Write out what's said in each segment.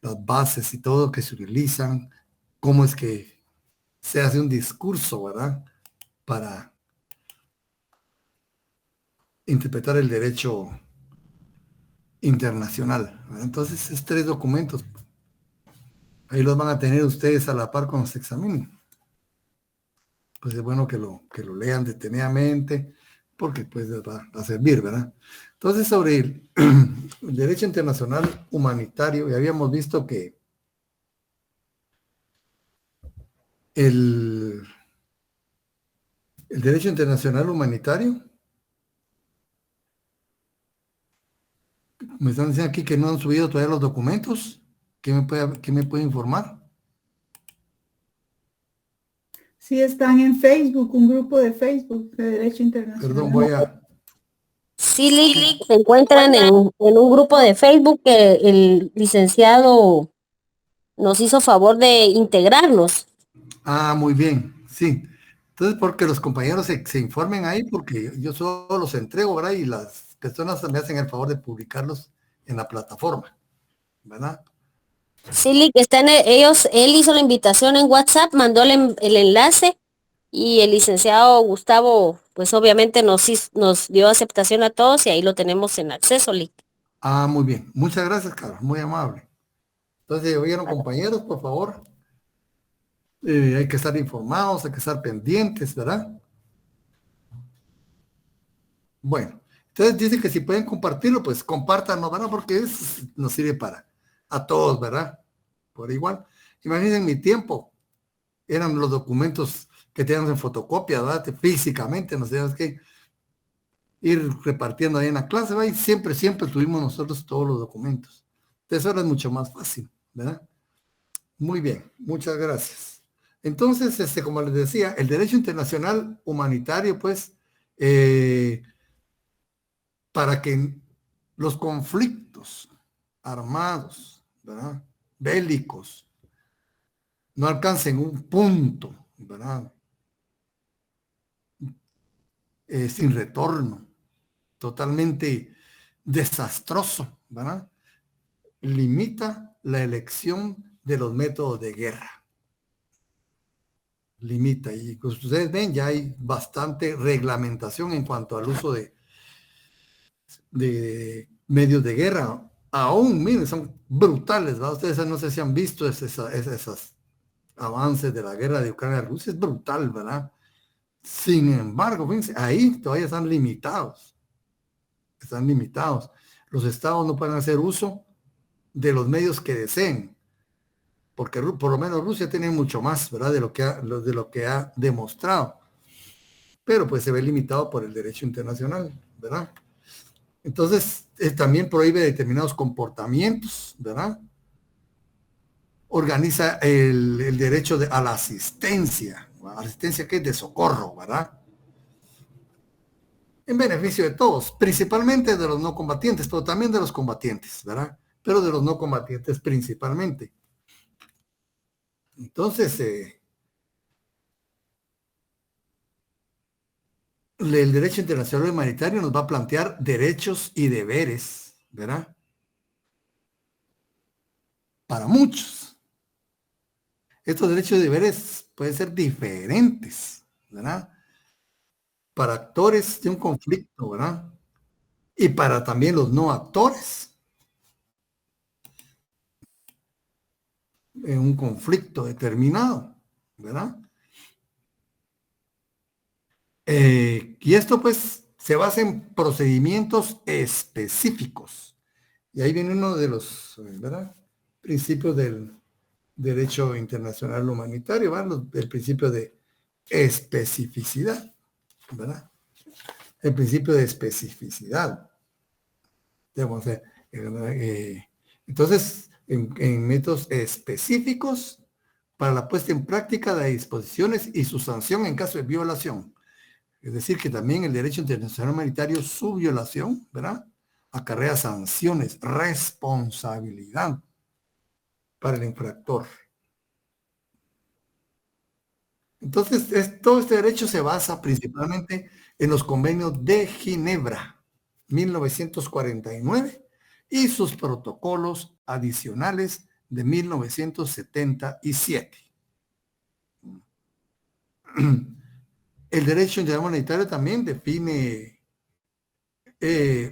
las bases y todo que se utilizan, cómo es que se hace un discurso, ¿verdad? Para interpretar el derecho internacional, ¿verdad? Entonces, es 3 documentos. Ahí los van a tener ustedes a la par cuando se examinen. Pues es bueno que lo lean detenidamente, porque pues les va a servir, ¿verdad? Entonces, sobre el derecho internacional humanitario, ya habíamos visto que el, el derecho internacional humanitario, me están diciendo aquí que no han subido todavía los documentos. ¿Qué me puede informar? Sí, están en Facebook, un grupo de Facebook de Derecho Perdón, Internacional. voy a... Sí, Lick, se encuentran en un grupo de Facebook que el licenciado nos hizo favor de integrarnos. Ah, muy bien, sí. Entonces, porque los compañeros se informen ahí, porque yo solo los entrego, ¿verdad? Y las personas me hacen el favor de publicarlos en la plataforma, ¿verdad? Sí, Lick, él hizo la invitación en WhatsApp, mandó el enlace y el licenciado Gustavo, pues obviamente nos dio aceptación a todos y ahí lo tenemos en acceso, Lick. Ah, muy bien. Muchas gracias, Carlos, muy amable. Entonces, oyeron, compañeros, por favor, hay que estar informados, hay que estar pendientes, ¿verdad? Bueno, entonces dice que si pueden compartirlo, pues compártanlo, ¿verdad? Porque nos sirve para a todos, ¿verdad? Por igual. Imaginen mi tiempo, eran los documentos que teníamos en fotocopia, ¿verdad? Físicamente, no sé, qué ir repartiendo ahí en la clase, ¿verdad? Y siempre tuvimos nosotros todos los documentos. Entonces ahora es mucho más fácil, ¿verdad? Muy bien, muchas gracias. Entonces, como les decía, el derecho internacional humanitario, pues, para que los conflictos armados, ¿verdad? Bélicos, no alcancen un punto, ¿verdad? Sin retorno, totalmente desastroso, ¿verdad? Limita la elección de los métodos de guerra. Limita. Y como ustedes ven, ya hay bastante reglamentación en cuanto al uso de medios de guerra. Aún, miren, son brutales, ¿verdad? Ustedes no sé si han visto esos avances de la guerra de Ucrania-Rusia, es brutal, ¿verdad? Sin embargo, fíjense, ahí todavía están limitados. Están limitados. Los estados no pueden hacer uso de los medios que deseen, porque por lo menos Rusia tiene mucho más, ¿verdad? De lo que ha demostrado, pero pues se ve limitado por el derecho internacional, ¿verdad? Entonces, también prohíbe determinados comportamientos, ¿verdad? Organiza el derecho a la asistencia, asistencia que es de socorro, ¿verdad? En beneficio de todos, principalmente de los no combatientes, pero también de los combatientes, ¿verdad? Pero de los no combatientes principalmente. Entonces, el derecho internacional humanitario nos va a plantear derechos y deberes, ¿verdad? Para muchos. Estos derechos y deberes pueden ser diferentes, ¿verdad? Para actores de un conflicto, ¿verdad? Y para también los no actores en un conflicto determinado, ¿verdad? Y esto pues se basa en procedimientos específicos. Y ahí viene uno de los, ¿verdad? Principios del derecho internacional humanitario, ¿verdad? El principio de especificidad, ¿verdad? El principio de especificidad. Digamos, entonces, en métodos específicos para la puesta en práctica de disposiciones y su sanción en caso de violación. Es decir, que también el derecho internacional humanitario, su violación, ¿verdad? Acarrea sanciones, responsabilidad para el infractor. Entonces, todo este derecho se basa principalmente en los convenios de Ginebra, 1949, y sus protocolos adicionales de 1977. El derecho internacional humanitario también define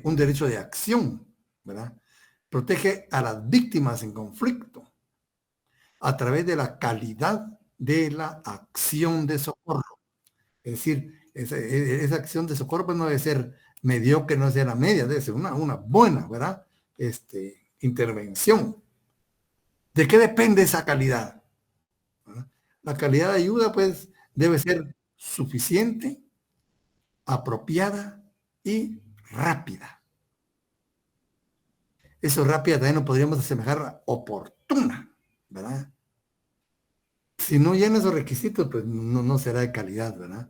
un derecho de acción, ¿verdad? Protege a las víctimas en conflicto a través de la calidad de la acción de socorro. Es decir, esa acción de socorro pues no debe ser mediocre, no debe ser la media, debe ser una buena, ¿verdad? Intervención. ¿De qué depende esa calidad? ¿Verdad? La calidad de ayuda pues debe ser suficiente, apropiada y rápida. Eso rápida también lo podríamos asemejar a oportuna, ¿verdad? Si no llena esos requisitos, pues no será de calidad, ¿verdad?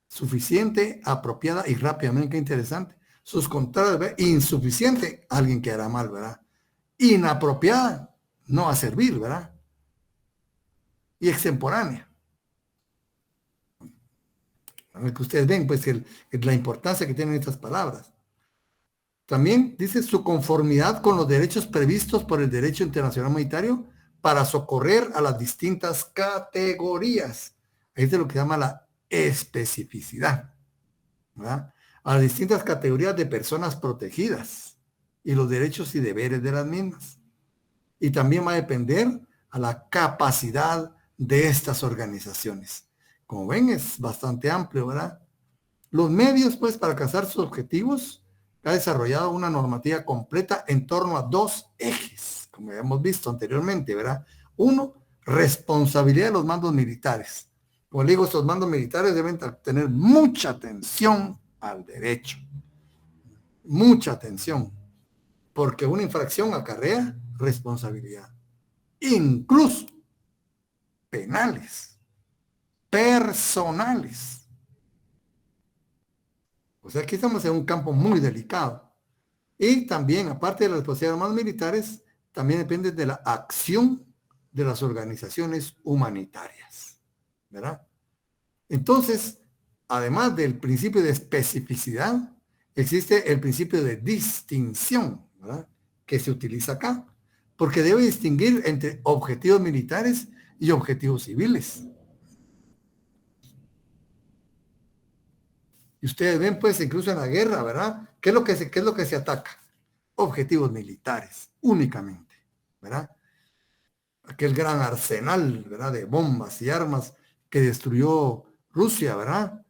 Suficiente, apropiada y rápida. Miren qué interesante. Sus contrarios, ¿verdad? Insuficiente, alguien que hará mal, ¿verdad? Inapropiada, no va a servir, ¿verdad? Y extemporánea. A ver que ustedes ven, pues, la importancia que tienen estas palabras. También dice su conformidad con los derechos previstos por el derecho internacional humanitario para socorrer a las distintas categorías. Ahí es de lo que se llama la especificidad, ¿verdad? A las distintas categorías de personas protegidas y los derechos y deberes de las mismas. Y también va a depender a la capacidad de estas organizaciones. Como ven, es bastante amplio, ¿verdad? Los medios, pues, para alcanzar sus objetivos, ha desarrollado una normativa completa en torno a dos ejes, como ya hemos visto anteriormente, ¿verdad? Uno, responsabilidad de los mandos militares. Como le digo, estos mandos militares deben tener mucha atención al derecho. Mucha atención. Porque una infracción acarrea responsabilidad. Incluso penales, personales. O sea, aquí estamos en un campo muy delicado. Y también, aparte de las responsabilidades de los mandos militares, también depende de la acción de las organizaciones humanitarias, ¿verdad? Entonces, además del principio de especificidad, existe el principio de distinción, ¿verdad? Que se utiliza acá, porque debe distinguir entre objetivos militares y objetivos civiles. Y ustedes ven, pues, incluso en la guerra, ¿verdad? ¿Qué es lo que se ataca? Objetivos militares, únicamente, ¿verdad? Aquel gran arsenal, ¿verdad? De bombas y armas que destruyó Rusia, ¿verdad?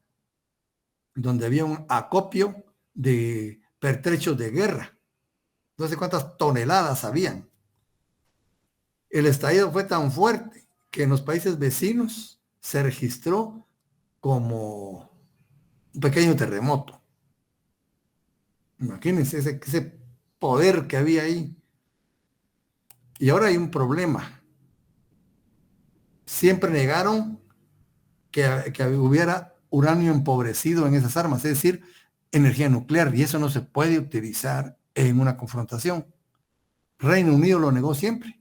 Donde había un acopio de pertrechos de guerra. No sé cuántas toneladas habían. El estallido fue tan fuerte que en los países vecinos se registró como un pequeño terremoto. Imagínense ese poder que había ahí. Y ahora hay un problema. Siempre negaron que hubiera uranio empobrecido en esas armas, es decir, energía nuclear, y eso no se puede utilizar en una confrontación. Reino Unido lo negó siempre,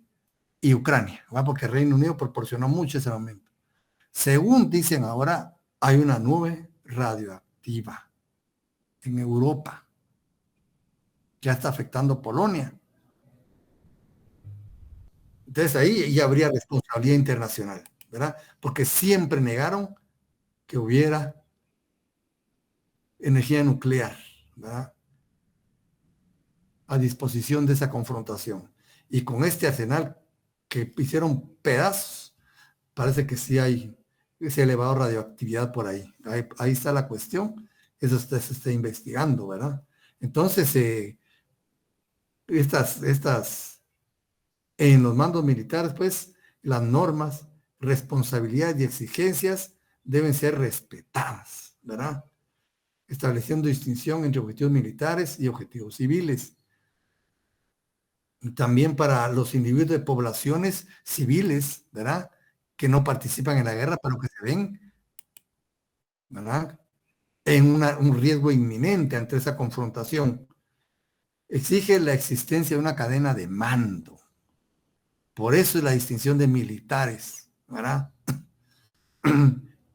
y Ucrania, ¿va? Porque Reino Unido proporcionó mucho ese momento. Según dicen ahora, hay una nube radioactiva en Europa. Ya está afectando Polonia. Entonces ahí ya habría responsabilidad internacional, ¿verdad? Porque siempre negaron que hubiera energía nuclear, ¿verdad? A disposición de esa confrontación. Y con este arsenal que hicieron pedazos, parece que sí hay ese elevado radioactividad por ahí. Ahí está la cuestión. Eso se está investigando, ¿verdad? Entonces, en los mandos militares, pues, las normas, responsabilidades y exigencias deben ser respetadas, ¿verdad? Estableciendo distinción entre objetivos militares y objetivos civiles. Y también para los individuos de poblaciones civiles, ¿verdad? Que no participan en la guerra, pero que se ven, ¿verdad? En un riesgo inminente ante esa confrontación. Exige la existencia de una cadena de mando. Por eso es la distinción de militares, ¿verdad?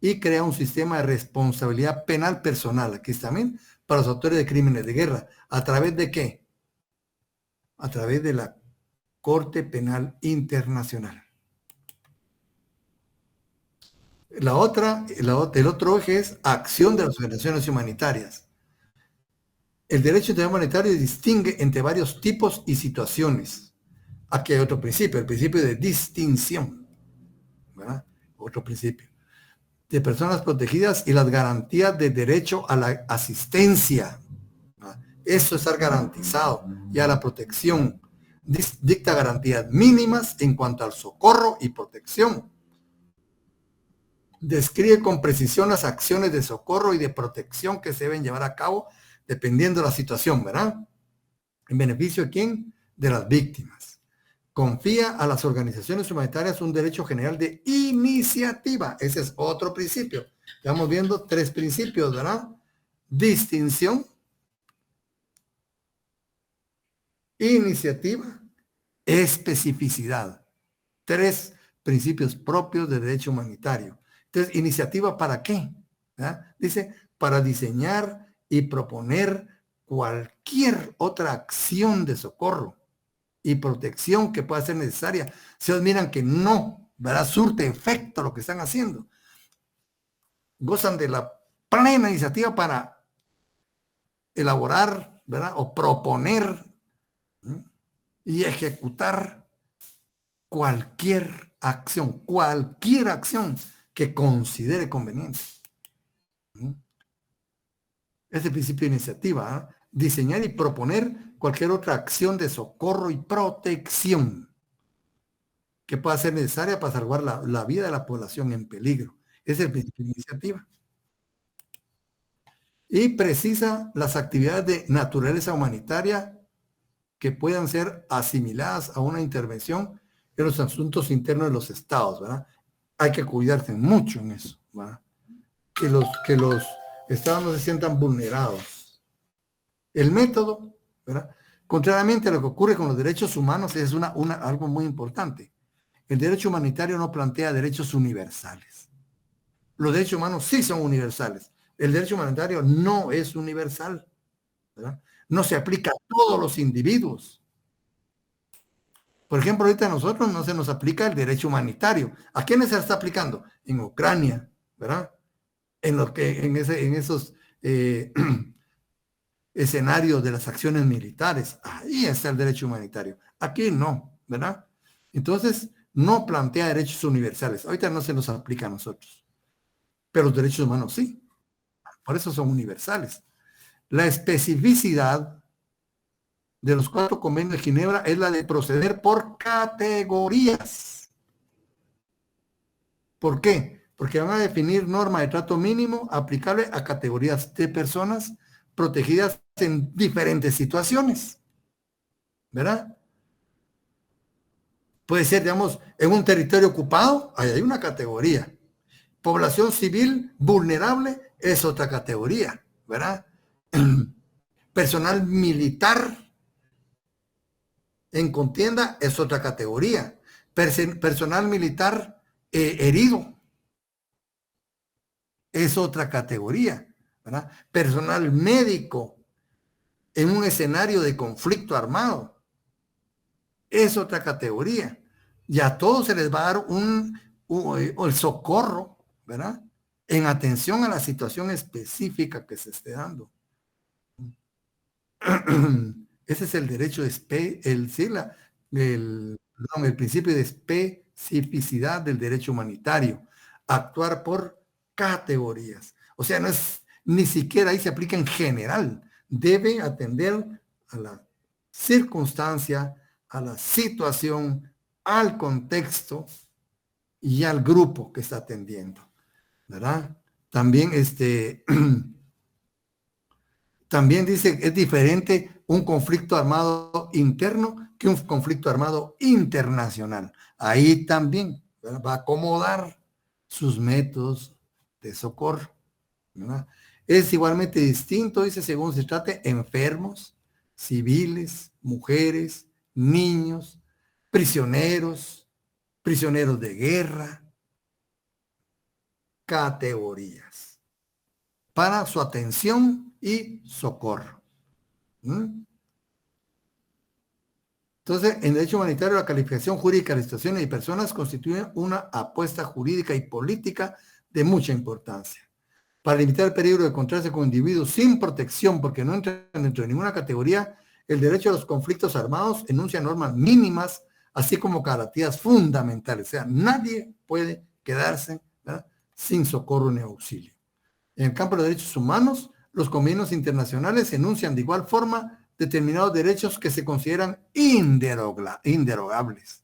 Y crea un sistema de responsabilidad penal personal, aquí también, para los autores de crímenes de guerra. ¿A través de qué? A través de la Corte Penal Internacional. El otro eje es acción de las organizaciones humanitarias. El derecho internacional humanitario distingue entre varios tipos y situaciones. Aquí hay otro principio, el principio de distinción, ¿verdad? Otro principio. De personas protegidas y las garantías de derecho a la asistencia. ¿Verdad? Eso es estar garantizado. Y a la protección. Dicta garantías mínimas en cuanto al socorro y protección. Describe con precisión las acciones de socorro y de protección que se deben llevar a cabo dependiendo de la situación, ¿verdad? ¿En beneficio de quién? De las víctimas. Confía a las organizaciones humanitarias un derecho general de iniciativa. Ese es otro principio. Estamos viendo 3 principios, ¿verdad? Distinción, iniciativa, especificidad. 3 principios propios de derecho humanitario. Entonces, ¿iniciativa para qué? ¿verdad? Dice, para diseñar y proponer cualquier otra acción de socorro y protección que pueda ser necesaria. Si ellos miran que no, ¿verdad? Surte efecto lo que están haciendo. Gozan de la plena iniciativa para elaborar, ¿verdad? O proponer, ¿sí? Y ejecutar cualquier acción que considere conveniente. ¿Sí? Ese principio de iniciativa, ¿eh? Diseñar y proponer cualquier otra acción de socorro y protección que pueda ser necesaria para salvar la vida de la población en peligro. Ese es el principio de iniciativa. Y precisa las actividades de naturaleza humanitaria que puedan ser asimiladas a una intervención en los asuntos internos de los estados, ¿verdad? Hay que cuidarse mucho en eso, ¿verdad? Que los estados no se sientan vulnerados. El método, ¿verdad? Contrariamente a lo que ocurre con los derechos humanos, es algo muy importante. El derecho humanitario no plantea derechos universales. Los derechos humanos sí son universales. El derecho humanitario no es universal, ¿verdad? No se aplica a todos los individuos. Por ejemplo, ahorita a nosotros no se nos aplica el derecho humanitario. ¿A quiénes se está aplicando? En Ucrania, ¿verdad? En esos escenarios de las acciones militares. Ahí está el derecho humanitario. Aquí no, ¿verdad? Entonces, no plantea derechos universales. Ahorita no se nos aplica a nosotros. Pero los derechos humanos sí. Por eso son universales. La especificidad de los 4 convenios de Ginebra es la de proceder por categorías. ¿Por qué? Porque van a definir norma de trato mínimo aplicable a categorías de personas protegidas en diferentes situaciones. ¿Verdad? Puede ser, digamos, en un territorio ocupado, ahí hay una categoría. Población civil vulnerable es otra categoría, ¿verdad? Personal militar en contienda es otra categoría. Personal militar herido es otra categoría, ¿verdad? Personal médico en un escenario de conflicto armado es otra categoría. Y a todos se les va a dar el socorro, ¿verdad? En atención a la situación específica que se esté dando. Ese es el derecho de el principio de especificidad del derecho humanitario. Actuar por categorías. O sea, no es ni siquiera ahí se aplica en general. Debe atender a la circunstancia, a la situación, al contexto y al grupo que está atendiendo, ¿verdad? También también dice que es diferente un conflicto armado interno que un conflicto armado internacional. Ahí también, ¿verdad? Va a acomodar sus métodos de socorro, ¿verdad? Es igualmente distinto, dice, según se trate, enfermos, civiles, mujeres, niños, prisioneros de guerra, categorías para su atención y socorro. ¿Mm? Entonces, en derecho humanitario, la calificación jurídica de situaciones y personas constituye una apuesta jurídica y política de mucha importancia. Para limitar el peligro de encontrarse con individuos sin protección porque no entran dentro de ninguna categoría, el derecho a los conflictos armados enuncia normas mínimas, así como garantías fundamentales. O sea, nadie puede quedarse, ¿verdad?, sin socorro ni auxilio. En el campo de los derechos humanos, los convenios internacionales enuncian de igual forma determinados derechos que se consideran inderogables.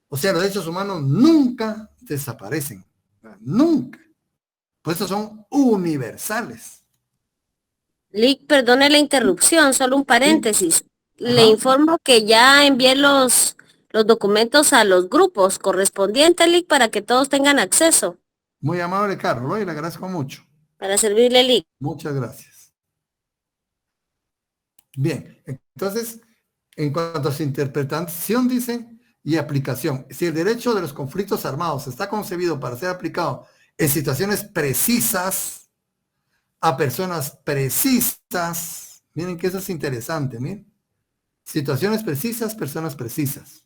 O sea, los derechos humanos nunca desaparecen, ¿verdad? Nunca. Por eso son universales. Lick, perdone la interrupción, solo un Sí. paréntesis. Le Ajá. informo que ya envié los documentos a los grupos correspondientes, Lick, para que todos tengan acceso. Muy amable, Carlos, y le agradezco mucho. Para servirle, Lick. Muchas gracias. Bien, entonces, en cuanto a su interpretación, dice, y aplicación, si el derecho de los conflictos armados está concebido para ser aplicado en situaciones precisas, a personas precisas, miren que eso es interesante, miren, situaciones precisas, personas precisas.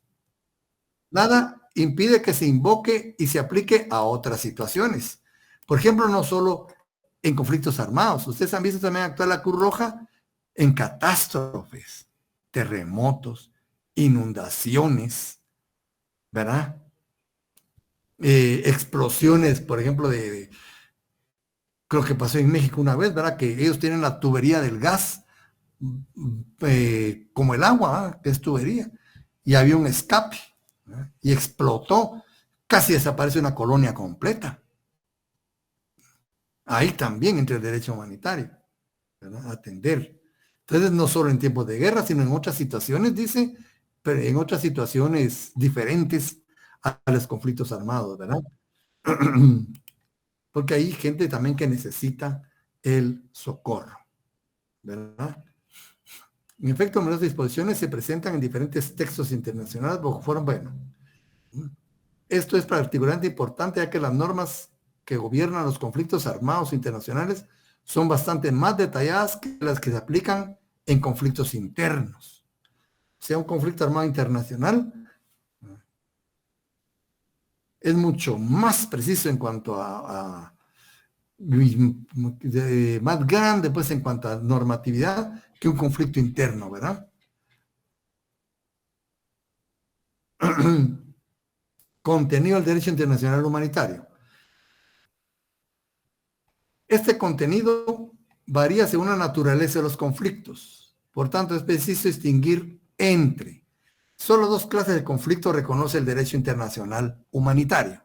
Nada impide que se invoque y se aplique a otras situaciones. Por ejemplo, no solo en conflictos armados. Ustedes han visto también actuar la Cruz Roja en catástrofes, terremotos, inundaciones, ¿verdad? Explosiones, por ejemplo, creo que pasó en México una vez, ¿verdad? Que ellos tienen la tubería del gas, como el agua, ¿eh?, que es tubería, y había un escape, ¿verdad?, y explotó, casi desaparece una colonia completa. Ahí también entra el derecho humanitario, ¿verdad?, atender. Entonces, no solo en tiempos de guerra, sino en otras situaciones, dice, pero en otras situaciones diferentes a los conflictos armados, ¿verdad? Porque hay gente también que necesita el socorro, ¿verdad? En efecto, numerosas disposiciones se presentan en diferentes textos internacionales, bueno, esto es particularmente importante ya que las normas que gobiernan los conflictos armados internacionales son bastante más detalladas que las que se aplican en conflictos internos. O sea, un conflicto armado internacional es mucho más preciso en cuanto más grande, pues, en cuanto a normatividad que un conflicto interno, ¿verdad? Contenido del derecho internacional humanitario. Este contenido varía según la naturaleza de los conflictos. Por tanto, es preciso distinguir entre solo dos clases de conflicto reconoce el derecho internacional humanitario: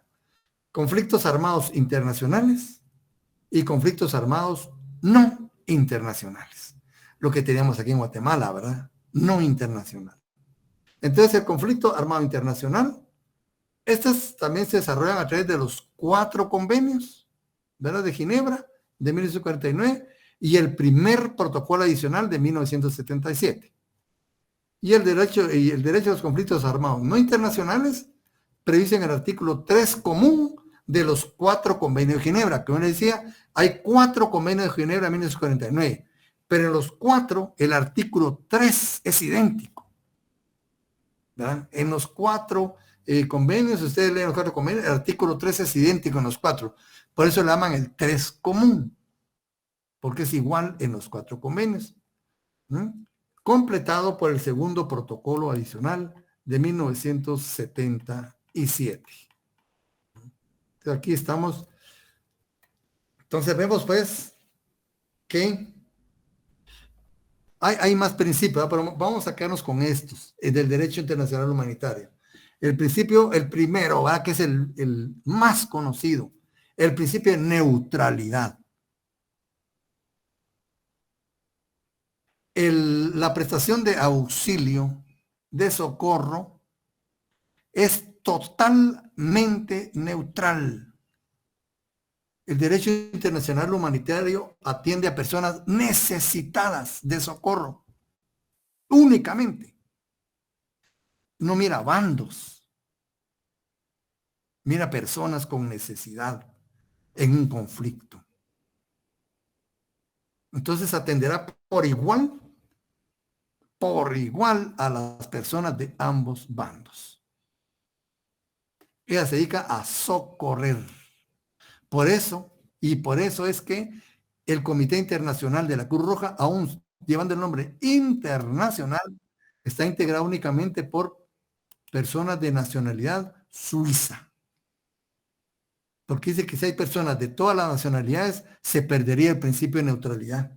conflictos armados internacionales y conflictos armados no internacionales. Lo que teníamos aquí en Guatemala, ¿verdad? No internacional. Entonces, el conflicto armado internacional, estos también se desarrollan a través de los 4 convenios, ¿verdad?, de Ginebra, de 1949, y el primer protocolo adicional de 1977. Y el derecho a los conflictos armados no internacionales previsto en el artículo 3 común de los 4 convenios de Ginebra. Como les decía, hay 4 convenios de Ginebra de 1949, pero en los 4 el artículo 3 es idéntico, ¿verdad? En los 4 convenios, ustedes leen los 4 convenios, el artículo 3 es idéntico en los 4. Por eso le llaman el 3 común, porque es igual en los 4 convenios, ¿no?, completado por el segundo protocolo adicional de 1977. Entonces, aquí estamos. Entonces vemos, pues, que hay más principios, pero vamos a quedarnos con estos, del derecho internacional humanitario. El principio, el primero, ¿verdad?, que es el más conocido, el principio de neutralidad. La prestación de auxilio, de socorro, es totalmente neutral. El derecho internacional humanitario atiende a personas necesitadas de socorro, únicamente. No mira bandos, mira personas con necesidad en un conflicto. Entonces atenderá por igual por igual a las personas de ambos bandos. Ella se dedica a socorrer. Por eso es que el Comité Internacional de la Cruz Roja, aún llevando el nombre internacional, está integrado únicamente por personas de nacionalidad suiza. Porque dice que si hay personas de todas las nacionalidades, se perdería el principio de neutralidad.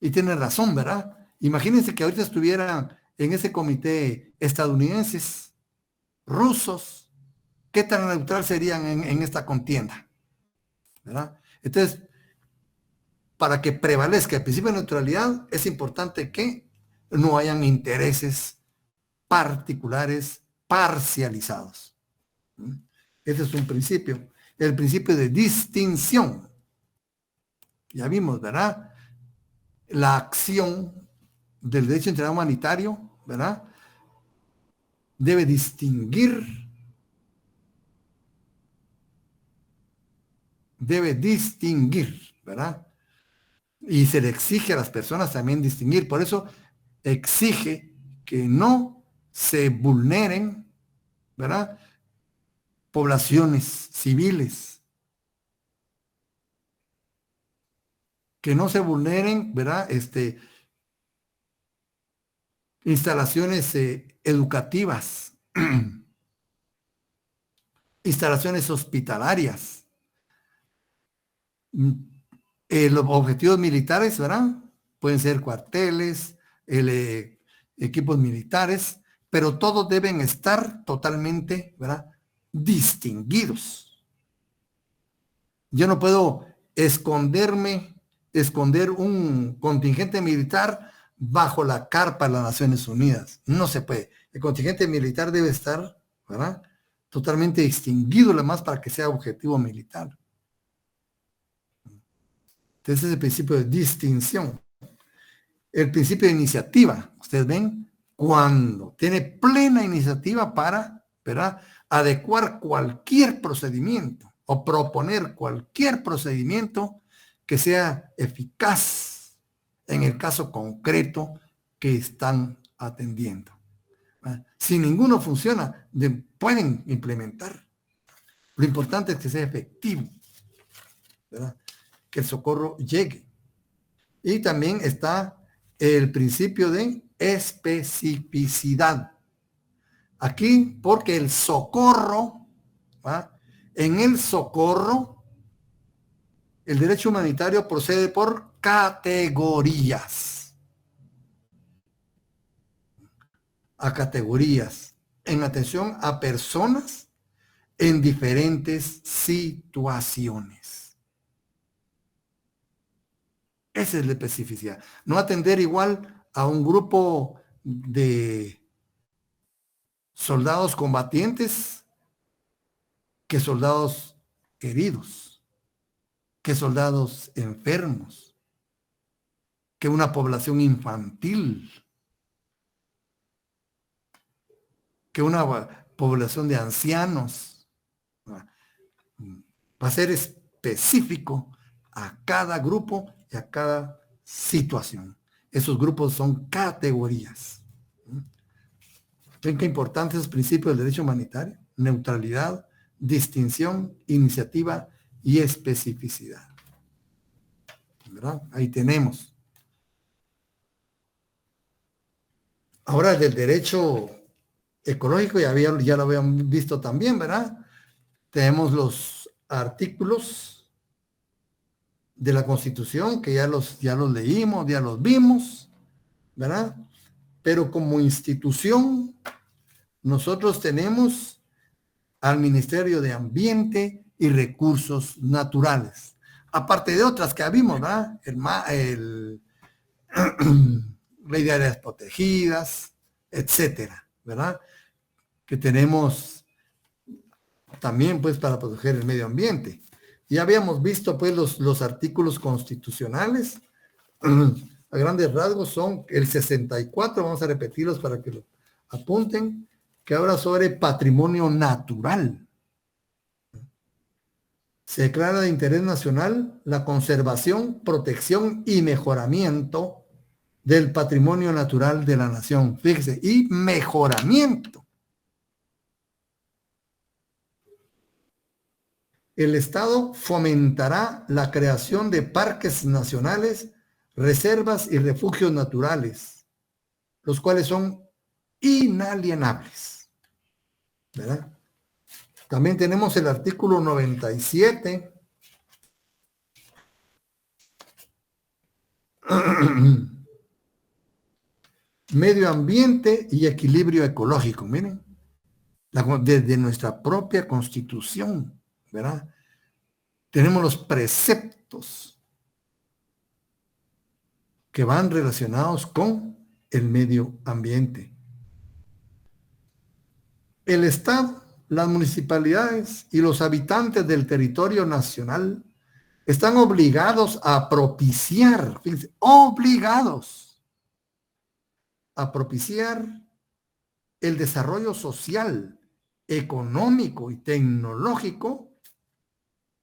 Y tiene razón, ¿verdad? Imagínense que ahorita estuvieran en ese comité estadounidenses, rusos, ¿qué tan neutral serían en esta contienda? ¿Verdad? Entonces, para que prevalezca el principio de neutralidad, es importante que no hayan intereses particulares parcializados. Ese es un principio. El principio de distinción. Ya vimos, ¿verdad? La acción del derecho internacional humanitario, ¿verdad? Debe distinguir, ¿verdad? Y se le exige a las personas también distinguir. Por eso exige que no se vulneren, ¿verdad? Poblaciones civiles. Que no se vulneren, ¿verdad? Instalaciones educativas, instalaciones hospitalarias, los objetivos militares, ¿verdad? Pueden ser cuarteles, equipos militares, pero todos deben estar totalmente, ¿verdad? Distinguidos. Yo no puedo esconder un contingente militar bajo la carpa de las Naciones Unidas. No se puede. El contingente militar debe estar, ¿verdad? Totalmente distinguido, además, para que sea objetivo militar. Entonces, es el principio de distinción. El principio de iniciativa. Ustedes ven, cuando tiene plena iniciativa para, ¿verdad?, adecuar cualquier procedimiento o proponer cualquier procedimiento que sea eficaz en el caso concreto que están atendiendo. Si ninguno funciona, pueden implementar. Lo importante es que sea efectivo, ¿verdad? Que el socorro llegue. Y también está el principio de especificidad. Aquí, porque el socorro, ¿verdad?, en el socorro, el derecho humanitario procede por categorías. A categorías, en atención a personas en diferentes situaciones. Esa es la especificidad. No atender igual a un grupo de soldados combatientes que soldados heridos, que soldados enfermos, que una población infantil, que una población de ancianos. Va a ser específico a cada grupo y a cada situación. Esos grupos son categorías. ¿Ven qué importante es el principio del derecho humanitario? Neutralidad, distinción, iniciativa y especificidad. ¿Verdad? Ahí tenemos. Ahora del derecho ecológico, ya lo habían visto también, ¿verdad? Tenemos los artículos de la Constitución, que ya los leímos, ya los vimos, ¿verdad? Pero como institución, nosotros tenemos al Ministerio de Ambiente y Recursos Naturales. Aparte de otras que vimos, ¿verdad? Ley de áreas protegidas, etcétera, ¿verdad? Que tenemos también, pues, para proteger el medio ambiente. Ya habíamos visto, pues, los artículos constitucionales. A grandes rasgos son el 64, vamos a repetirlos para que lo apunten, que habla sobre patrimonio natural. Se declara de interés nacional la conservación, protección y mejoramiento del patrimonio natural de la nación. Fíjese, y mejoramiento. El Estado fomentará la creación de parques nacionales, reservas y refugios naturales, los cuales son inalienables, ¿verdad? También tenemos el artículo 97. Medio ambiente y equilibrio ecológico. Miren, desde nuestra propia Constitución, ¿verdad? Tenemos los preceptos que van relacionados con el medio ambiente. El Estado, las municipalidades y los habitantes del territorio nacional están obligados a propiciar, fíjense, obligados a propiciar el desarrollo social, económico y tecnológico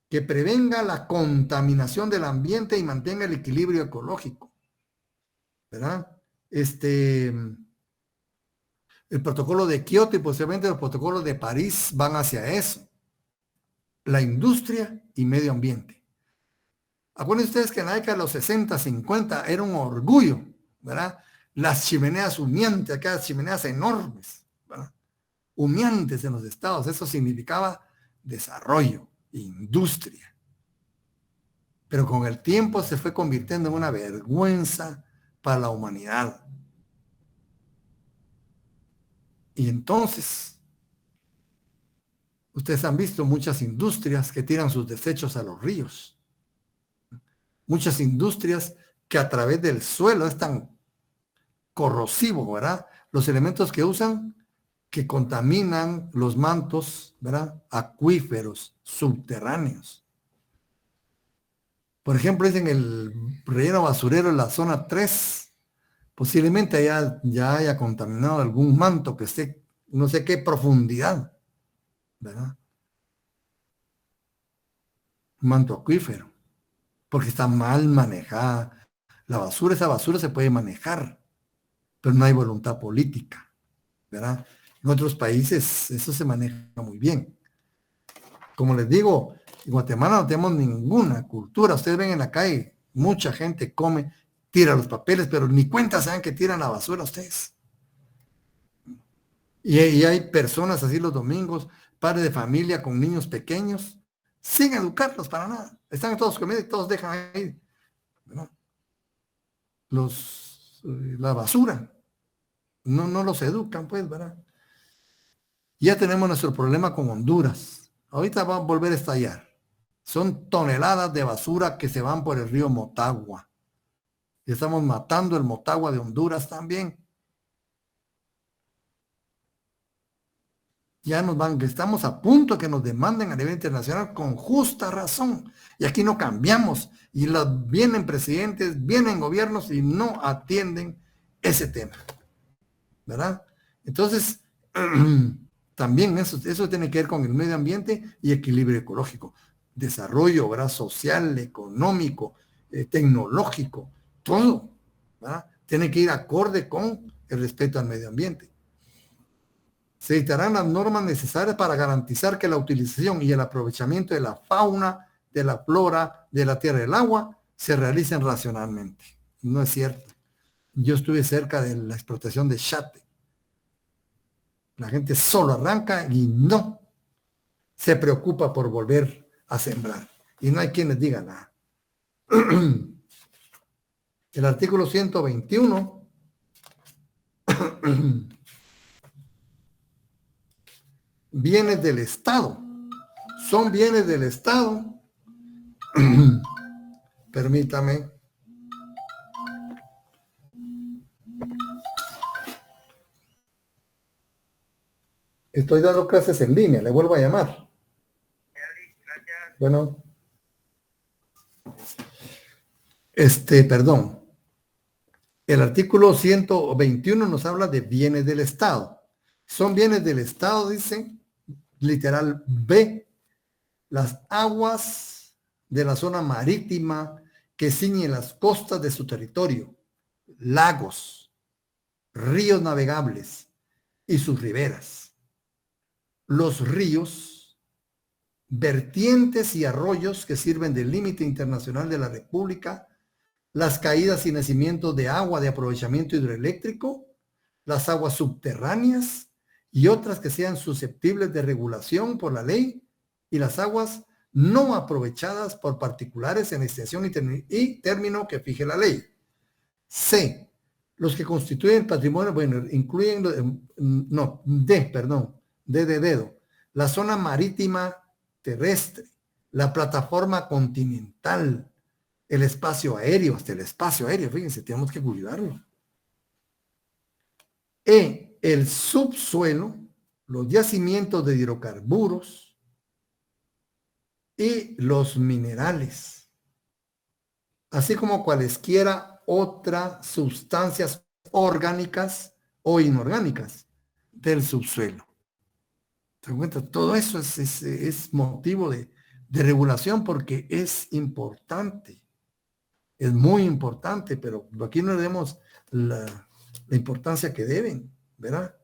que prevenga la contaminación del ambiente y mantenga el equilibrio ecológico, ¿verdad? El protocolo de Kioto y posiblemente los protocolos de París van hacia eso. La industria y medio ambiente. Acuérdense ustedes que en la década de los 60, 50 era un orgullo, ¿verdad? Las chimeneas humeantes, aquellas chimeneas enormes, ¿verdad? Humeantes en los estados, eso significaba desarrollo, industria. Pero con el tiempo se fue convirtiendo en una vergüenza para la humanidad. Y entonces, ustedes han visto muchas industrias que tiran sus desechos a los ríos. Muchas industrias que a través del suelo es tan corrosivo, ¿verdad? Los elementos que usan que contaminan los mantos, ¿verdad? Acuíferos, subterráneos. Por ejemplo, dicen el relleno basurero en la zona 3, posiblemente ya haya contaminado algún manto que esté no sé qué profundidad, ¿verdad? Un manto acuífero, porque está mal manejada. Esa basura se puede manejar, pero no hay voluntad política, ¿verdad? En otros países eso se maneja muy bien. Como les digo, en Guatemala no tenemos ninguna cultura. Ustedes ven en la calle, mucha gente come, tira los papeles, pero ni cuenta saben que tiran la basura ustedes. Y hay personas así los domingos, padres de familia con niños pequeños, sin educarlos para nada. Están todos comiendo y todos dejan ahí, ¿no? La basura. No los educan, pues, ¿verdad? Ya tenemos nuestro problema con Honduras. Ahorita va a volver a estallar. Son toneladas de basura que se van por el río Motagua. Y estamos matando el Motagua de Honduras también. Ya estamos a punto de que nos demanden a nivel internacional con justa razón. Y aquí no cambiamos. Y vienen presidentes, vienen gobiernos y no atienden ese tema, ¿verdad? Entonces, también eso tiene que ver con el medio ambiente y equilibrio ecológico. Desarrollo, ¿verdad? Social, económico, tecnológico, todo, ¿verdad? Tiene que ir acorde con el respeto al medio ambiente. Se dictarán las normas necesarias para garantizar que la utilización y el aprovechamiento de la fauna, de la flora, de la tierra y del agua se realicen racionalmente. No es cierto. Yo estuve cerca de la explotación de Chate. La gente solo arranca y no se preocupa por volver a sembrar. Y no hay quien les diga nada. El artículo 121 bienes del Estado. Son bienes del Estado. Permítame. Estoy dando clases en línea, le vuelvo a llamar. Bueno. Perdón. El artículo 121 nos habla de bienes del Estado. Son bienes del Estado, dice, literal B, las aguas de la zona marítima que ciñen las costas de su territorio, lagos, ríos navegables y sus riberas. Los ríos, vertientes y arroyos que sirven de límite internacional de la República, las caídas y nacimientos de agua de aprovechamiento hidroeléctrico, las aguas subterráneas y otras que sean susceptibles de regulación por la ley, y las aguas no aprovechadas por particulares en extensión y término que fije la ley. C. Los que constituyen patrimonio, bueno, incluyen, D de dedo, la zona marítima terrestre, la plataforma continental, el espacio aéreo, hasta el espacio aéreo, fíjense, tenemos que cuidarlo. E, el subsuelo, los yacimientos de hidrocarburos y los minerales, así como cualesquiera otras sustancias orgánicas o inorgánicas del subsuelo. ¿Se dan cuenta? Todo eso es motivo de regulación porque es importante. Es muy importante, pero aquí no le demos la importancia que deben, ¿verdad?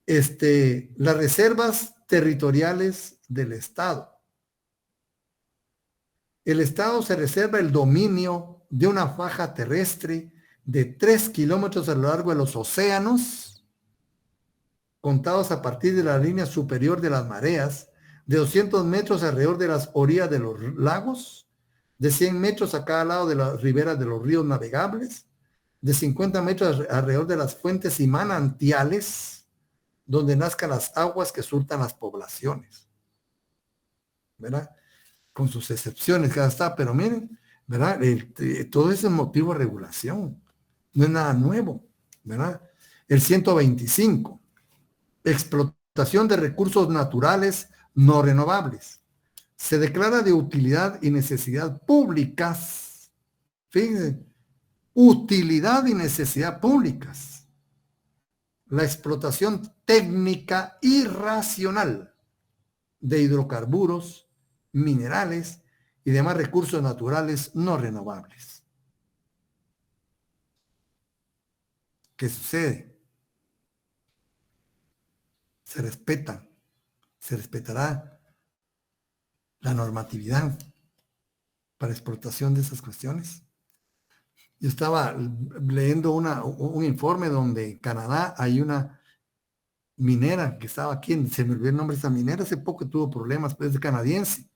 Las reservas territoriales del Estado. El Estado se reserva el dominio de una faja terrestre de 3 kilómetros a lo largo de los océanos, contados a partir de la línea superior de las mareas, de 200 metros alrededor de las orillas de los lagos, de 100 metros a cada lado de las riberas de los ríos navegables, de 50 metros alrededor de las fuentes y manantiales, donde nazcan las aguas que surtan las poblaciones, ¿verdad? Con sus excepciones, cada está, pero miren, ¿verdad? Todo ese motivo de regulación, no es nada nuevo, ¿verdad? El 125, explotación de recursos naturales no renovables. Se declara de utilidad y necesidad públicas, fíjense, utilidad y necesidad públicas, la explotación técnica y racional de hidrocarburos, minerales y demás recursos naturales no renovables. ¿Qué sucede? Se respetará la normatividad para explotación de esas cuestiones. Yo estaba leyendo un informe donde en Canadá hay una minera que estaba aquí, se me olvidó el nombre de esa minera, hace poco tuvo problemas, pues de canadiense.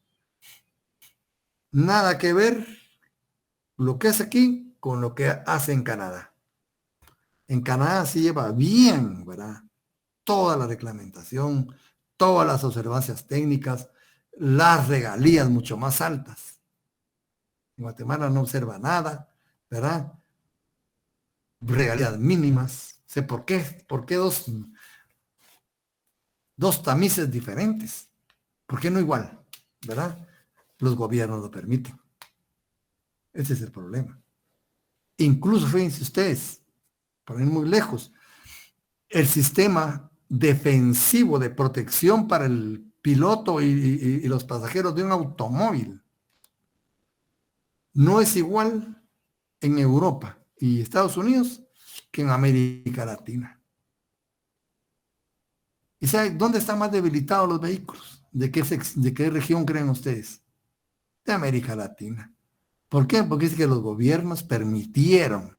Nada que ver lo que hace aquí con lo que hace en Canadá. En Canadá se lleva bien, ¿verdad? Toda la reglamentación, todas las observancias técnicas, las regalías mucho más altas. En Guatemala no observa nada, ¿verdad? Regalías mínimas. Sé por qué. ¿Por qué dos tamices diferentes? ¿Por qué no igual? ¿Verdad? Los gobiernos lo permiten. Ese es el problema. Incluso, fíjense ustedes, para ir muy lejos, el sistema defensivo de protección para el piloto y los pasajeros de un automóvil no es igual en Europa y Estados Unidos que en América Latina. ¿Y saben dónde están más debilitados los vehículos? ¿De qué región creen ustedes? De América Latina. ¿Por qué? Porque es que los gobiernos permitieron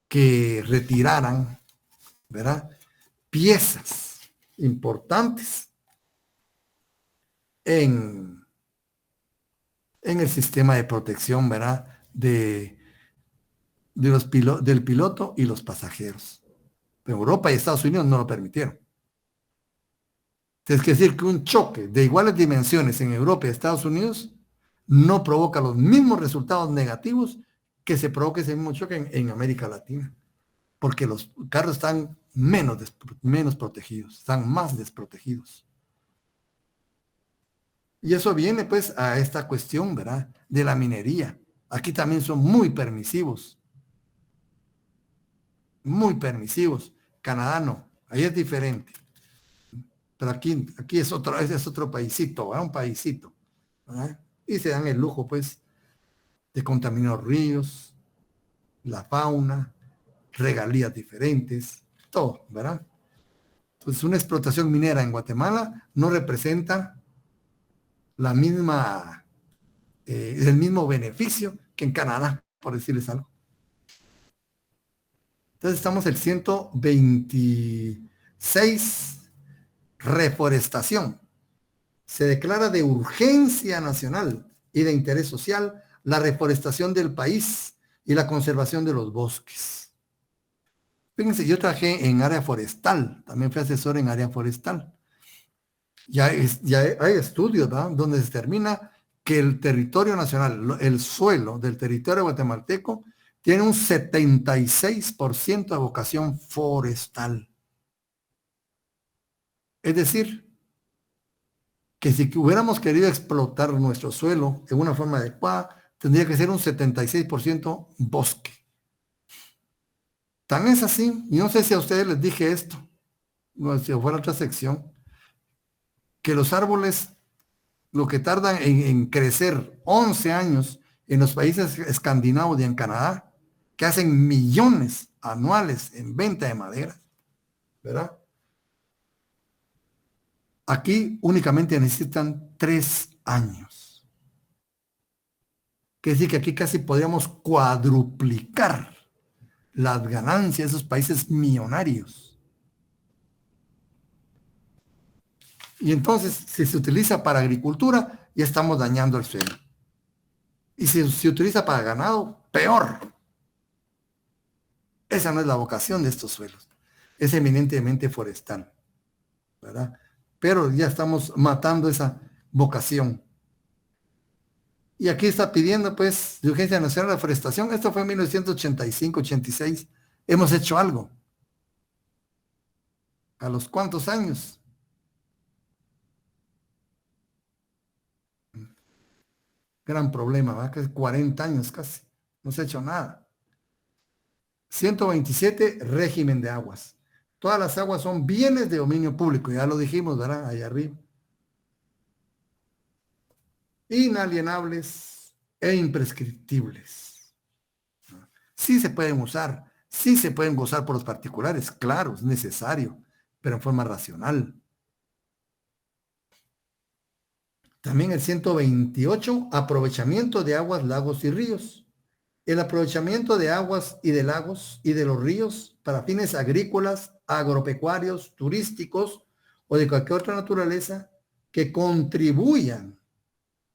que retiraran, ¿verdad?, piezas importantes en el sistema de protección, ¿verdad?, del piloto y los pasajeros. Pero Europa y Estados Unidos no lo permitieron. Es decir, que un choque de iguales dimensiones en Europa y Estados Unidos no provoca los mismos resultados negativos que se provoca ese mismo choque en América Latina. Porque los carros están menos protegidos, están más desprotegidos. Y eso viene pues a esta cuestión, ¿verdad?, de la minería. Aquí también son muy permisivos. Muy permisivos. Canadá no, ahí es diferente. Pero aquí es otro paisito, ¿verdad?, un paisito, ¿verdad? Y se dan el lujo pues de contaminar ríos, la fauna, regalías diferentes, todo, ¿verdad? Entonces, una explotación minera en Guatemala no representa la misma, el mismo beneficio que en Canadá, por decirles algo. Entonces, estamos el 126, reforestación. Se declara de urgencia nacional y de interés social la reforestación del país y la conservación de los bosques. Fíjense, yo trabajé en área forestal, también fui asesor en área forestal. Ya hay estudios, ¿verdad?, donde se determina que el territorio nacional, el suelo del territorio guatemalteco, tiene un 76% de vocación forestal. Es decir, que si hubiéramos querido explotar nuestro suelo de una forma adecuada, tendría que ser un 76% bosque. Tan es así, y no sé si a ustedes les dije esto, no, si fuera otra sección, que los árboles, lo que tardan en crecer 11 años en los países escandinavos y en Canadá, que hacen millones anuales en venta de madera, ¿verdad? Aquí únicamente necesitan 3 años. Quiere decir que aquí casi podríamos cuadruplicar las ganancias de esos países millonarios. Y entonces, si se utiliza para agricultura, ya estamos dañando el suelo. Y si se utiliza para ganado, peor. Esa no es la vocación de estos suelos. Es eminentemente forestal, ¿verdad? Pero ya estamos matando esa vocación. Y aquí está pidiendo, pues, de urgencia nacional la forestación. Esto fue en 1985-86. Hemos hecho algo. ¿A los cuántos años? Gran problema, ¿verdad? Casi 40 años casi. No se ha hecho nada. 127, régimen de aguas. Todas las aguas son bienes de dominio público, ya lo dijimos, ¿verdad? Allá arriba. Inalienables e imprescriptibles. Sí se pueden usar, sí se pueden gozar por los particulares, claro, es necesario, pero en forma racional. También el 128, aprovechamiento de aguas, lagos y ríos. El aprovechamiento de aguas y de lagos y de los ríos para fines agrícolas, agropecuarios, turísticos o de cualquier otra naturaleza que contribuyan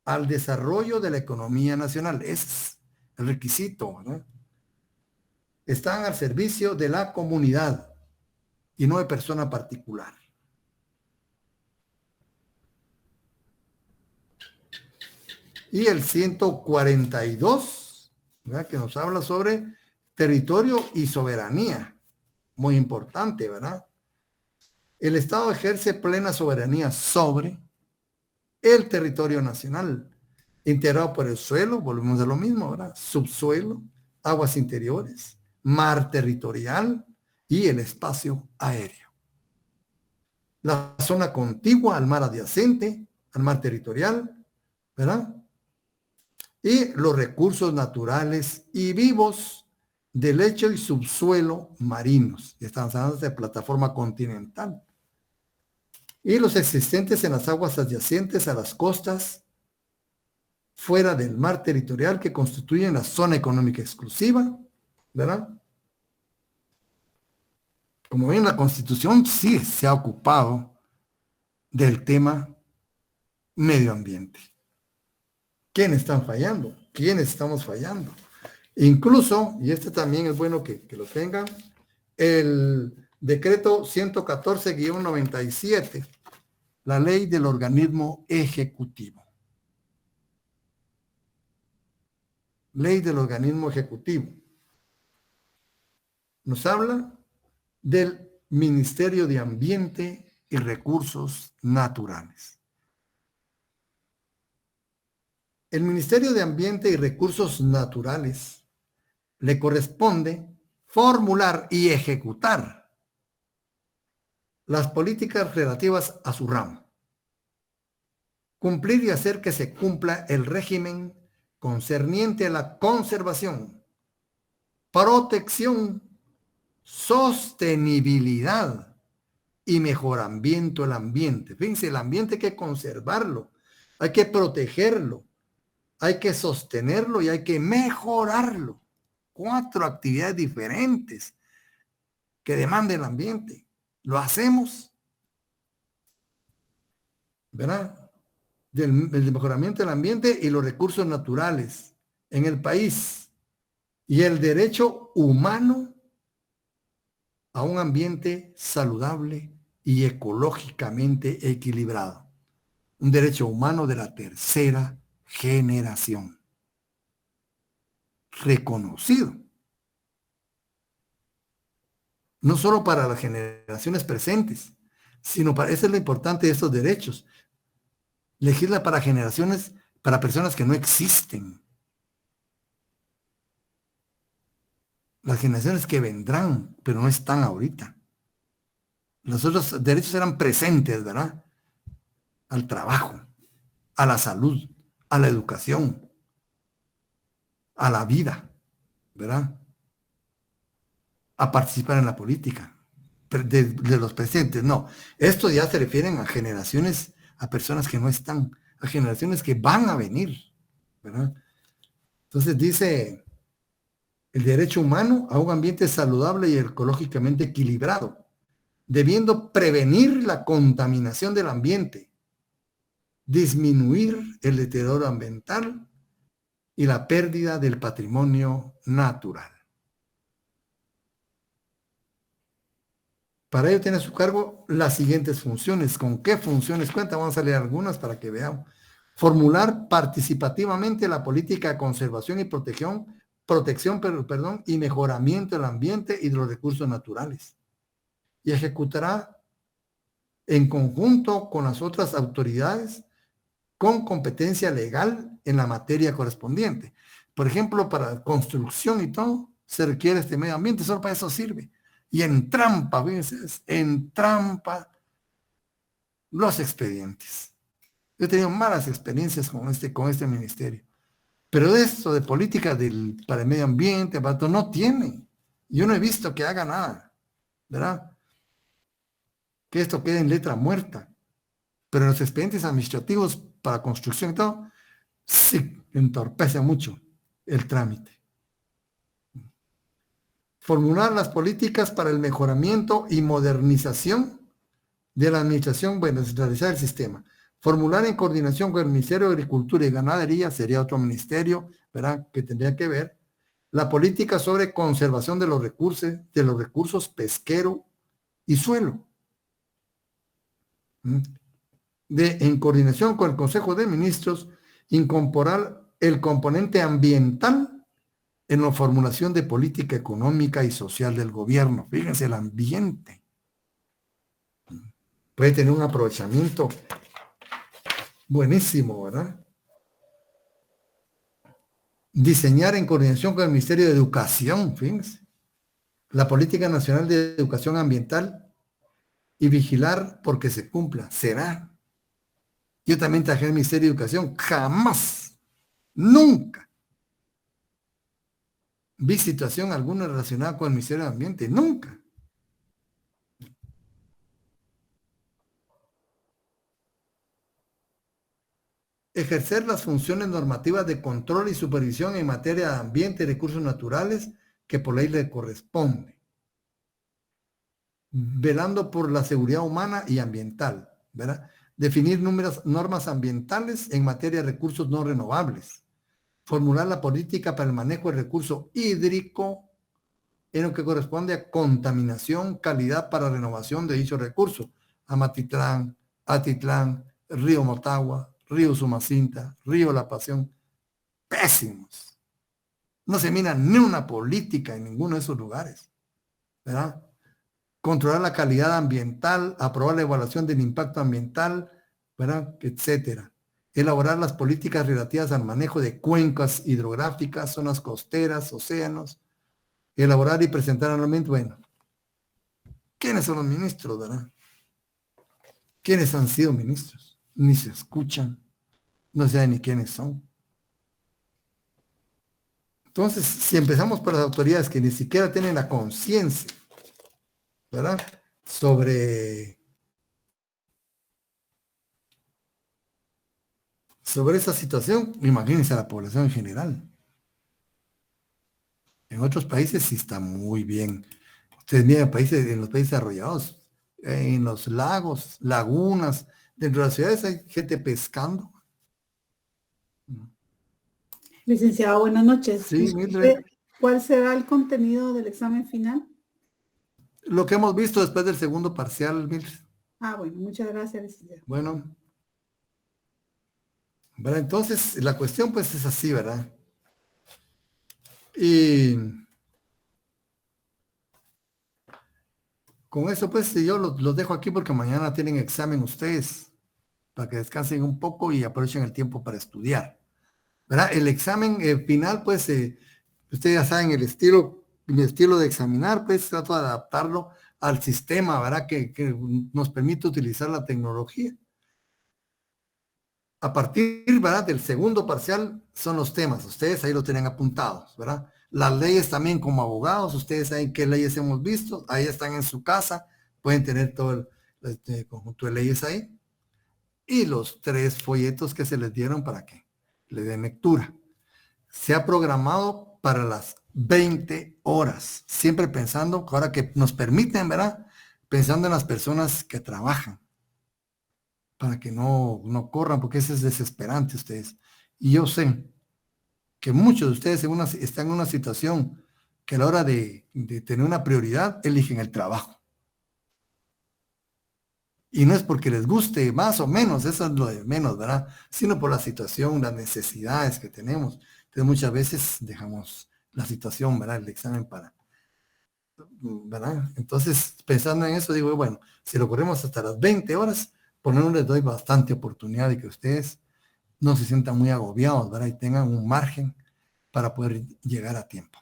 al desarrollo de la economía nacional. Ese es el requisito, ¿no? Están al servicio de la comunidad y no de persona particular. Y el 142, ¿verdad?, que nos habla sobre territorio y soberanía. Muy importante, ¿verdad? El Estado ejerce plena soberanía sobre el territorio nacional, integrado por el suelo, volvemos a lo mismo, ¿verdad? Subsuelo, aguas interiores, mar territorial y el espacio aéreo. La zona contigua al mar adyacente, al mar territorial, ¿verdad? Y los recursos naturales y vivos del lecho y subsuelo marinos. Estamos hablando de plataforma continental. Y los existentes en las aguas adyacentes a las costas, fuera del mar territorial, que constituyen la zona económica exclusiva, ¿verdad? Como ven, la Constitución sí se ha ocupado del tema medio ambiente. ¿Quiénes están fallando? ¿Quiénes estamos fallando? Incluso, y este también es bueno que lo tengan, el decreto 114-97, la ley del organismo ejecutivo. Ley del organismo ejecutivo. Nos habla del Ministerio de Ambiente y Recursos Naturales. El Ministerio de Ambiente y Recursos Naturales le corresponde formular y ejecutar las políticas relativas a su ramo, cumplir y hacer que se cumpla el régimen concerniente a la conservación, protección, sostenibilidad y mejoramiento del ambiente. Fíjense, el ambiente hay que conservarlo, hay que protegerlo, hay que sostenerlo y hay que mejorarlo. 4 actividades diferentes que demanda el ambiente. Lo hacemos, ¿verdad? Del mejoramiento del ambiente y los recursos naturales en el país y el derecho humano a un ambiente saludable y ecológicamente equilibrado. Un derecho humano de la tercera generación. Reconocido. No solo para las generaciones presentes, sino para, eso es lo importante de estos derechos. Legisla para generaciones, para personas que no existen. Las generaciones que vendrán, pero no están ahorita. Los otros derechos eran presentes, ¿verdad? Al trabajo, a la salud, a la educación, a la vida, ¿verdad? A participar en la política. De los presentes, no. Esto ya se refieren a generaciones, a personas que no están, a generaciones que van a venir, ¿verdad? Entonces dice el derecho humano a un ambiente saludable y ecológicamente equilibrado, debiendo prevenir la contaminación del ambiente, disminuir el deterioro ambiental y la pérdida del patrimonio natural. Para ello tiene a su cargo las siguientes funciones. ¿Con qué funciones cuenta? Vamos a leer algunas para que veamos. Formular participativamente la política de conservación y protección y mejoramiento del ambiente y de los recursos naturales. Y ejecutará en conjunto con las otras autoridades con competencia legal en la materia correspondiente. Por ejemplo, para construcción y todo, se requiere este medio ambiente, solo para eso sirve. Y entrampa, veces, entrampa los expedientes. Yo he tenido malas experiencias con este ministerio. Pero de esto, de política para el medio ambiente, no tiene. Yo no he visto que haga nada, ¿verdad? Que esto quede en letra muerta. Pero los expedientes administrativos para construcción y todo, sí, entorpece mucho el trámite. Formular las políticas para el mejoramiento y modernización de la administración, bueno, centralizar el sistema. Formular en coordinación con el Ministerio de Agricultura y Ganadería, sería otro ministerio, ¿verdad?, que tendría que ver, la política sobre conservación de los recursos pesquero y suelo. En coordinación con el Consejo de Ministros, incorporar el componente ambiental en la formulación de política económica y social del gobierno. Fíjense, el ambiente puede tener un aprovechamiento buenísimo, ¿verdad? Diseñar en coordinación con el Ministerio de Educación, fíjense, la Política Nacional de Educación Ambiental y vigilar porque se cumpla. ¿Será? Yo también trabajé en el Ministerio de Educación. Jamás, nunca vi situación alguna relacionada con el Ministerio de Ambiente. Nunca. Ejercer las funciones normativas de control y supervisión en materia de ambiente y recursos naturales que por ley le corresponde. Velando por la seguridad humana y ambiental, ¿verdad? Definir normas ambientales en materia de recursos no renovables. Formular la política para el manejo del recurso hídrico en lo que corresponde a contaminación, calidad para renovación de dicho recurso. Amatitlán, Atitlán, Río Motagua, Río Sumacinta, Río La Pasión. Pésimos. No se mira ni una política en ninguno de esos lugares, ¿verdad? Controlar la calidad ambiental, aprobar la evaluación del impacto ambiental, ¿verdad?, etcétera. Elaborar las políticas relativas al manejo de cuencas hidrográficas, zonas costeras, océanos. Elaborar y presentar anualmente, bueno, ¿quiénes son los ministros, verdad? ¿Quiénes han sido ministros? Ni se escuchan, no saben ni quiénes son. Entonces, si empezamos por las autoridades que ni siquiera tienen la conciencia, ¿verdad? Sobre esa situación, imagínense a la población en general. En otros países sí está muy bien. Ustedes miran en los países desarrollados, en los lagos, lagunas, dentro de las ciudades hay gente pescando. Licenciado, buenas noches. Sí, Mildred. ¿Cuál será el contenido del examen final? Lo que hemos visto después del segundo parcial, Mildred. Ah, bueno, muchas gracias, licenciado. Bueno. ¿Verdad? Entonces, la cuestión pues es así, ¿verdad? Y con eso pues yo los dejo aquí porque mañana tienen examen ustedes, para que descansen un poco y aprovechen el tiempo para estudiar, ¿verdad? El examen final pues, ustedes ya saben mi estilo de examinar, pues trato de adaptarlo al sistema, ¿verdad? Que nos permite utilizar la tecnología. A partir, ¿verdad?, del segundo parcial son los temas. Ustedes ahí lo tienen apuntados, ¿verdad? Las leyes también como abogados, ustedes saben qué leyes hemos visto, ahí están en su casa, pueden tener todo el conjunto de leyes ahí. Y los 3 folletos que se les dieron para que le den lectura. Se ha programado para las 20 horas, siempre pensando, ahora que nos permiten, ¿verdad? Pensando en las personas que trabajan, para que no corran, porque eso es desesperante ustedes. Y yo sé que muchos de ustedes están en una situación que a la hora de tener una prioridad, eligen el trabajo. Y no es porque les guste más o menos, eso es lo de menos, ¿verdad? Sino por la situación, las necesidades que tenemos. Entonces muchas veces dejamos la situación, ¿verdad? El examen ¿verdad? Entonces, pensando en eso, digo, bueno, si lo corremos hasta las 20 horas, por lo menos les doy bastante oportunidad de que ustedes no se sientan muy agobiados, ¿verdad? Y tengan un margen para poder llegar a tiempo.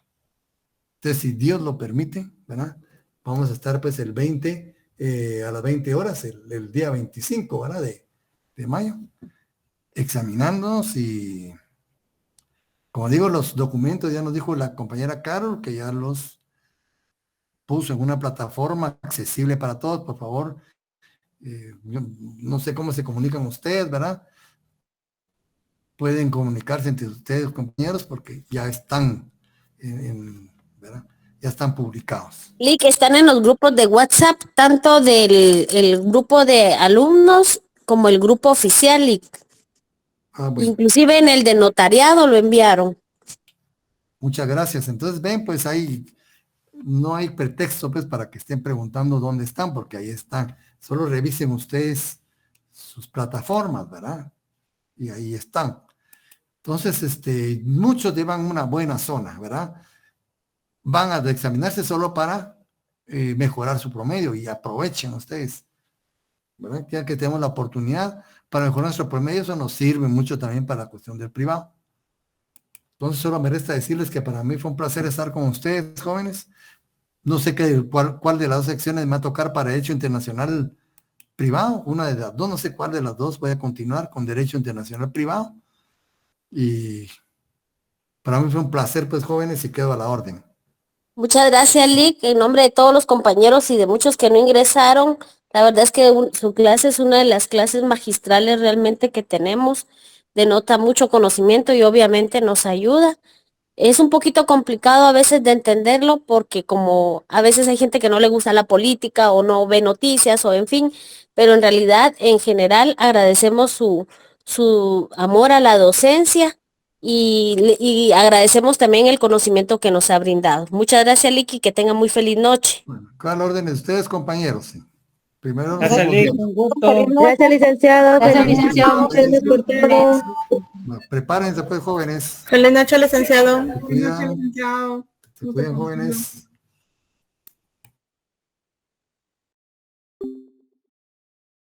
Entonces, si Dios lo permite, ¿verdad? Vamos a estar pues el 20, a las 20 horas, el día 25, ¿verdad? De mayo, examinándonos y, como digo, los documentos, ya nos dijo la compañera Carol, que ya los puso en una plataforma accesible para todos, por favor. Yo no sé cómo se comunican ustedes, ¿verdad? Pueden comunicarse entre ustedes, compañeros, porque ya están, ¿verdad? Ya están publicados. Lick, están en los grupos de WhatsApp, tanto el grupo de alumnos como el grupo oficial, Lick. Ah, bueno. Inclusive en el de notariado lo enviaron. Muchas gracias. Entonces, ven, pues ahí no hay pretexto pues para que estén preguntando dónde están, porque ahí están. Solo revisen ustedes sus plataformas, ¿verdad? Y ahí están. Entonces, muchos llevan una buena zona, ¿verdad? Van a examinarse solo para mejorar su promedio y aprovechen ustedes, ¿verdad? Ya que tenemos la oportunidad para mejorar nuestro promedio, eso nos sirve mucho también para la cuestión del privado. Entonces, solo me resta decirles que para mí fue un placer estar con ustedes, jóvenes. No sé cuál de las dos secciones me va a tocar para Derecho Internacional Privado, una de las dos, no sé cuál de las dos voy a continuar con Derecho Internacional Privado. Y para mí fue un placer, pues, jóvenes, y quedo a la orden. Muchas gracias, Lick, en nombre de todos los compañeros y de muchos que no ingresaron. La verdad es que su clase es una de las clases magistrales realmente que tenemos. Denota mucho conocimiento y obviamente nos ayuda. Es un poquito complicado a veces de entenderlo porque como a veces hay gente que no le gusta la política o no ve noticias o en fin, pero en realidad en general agradecemos su amor a la docencia y agradecemos también el conocimiento que nos ha brindado. Muchas gracias, Licky, que tenga muy feliz noche. Bueno, ¿cuál orden de ustedes, compañeros? Sí. Primero Gracias, Lick, un gusto. Gracias, licenciado. Gracias, licenciado. Muchas gracias por todo. Bueno, prepárense, pues, jóvenes. Feliz noche, licenciado. Se cuidan, jóvenes.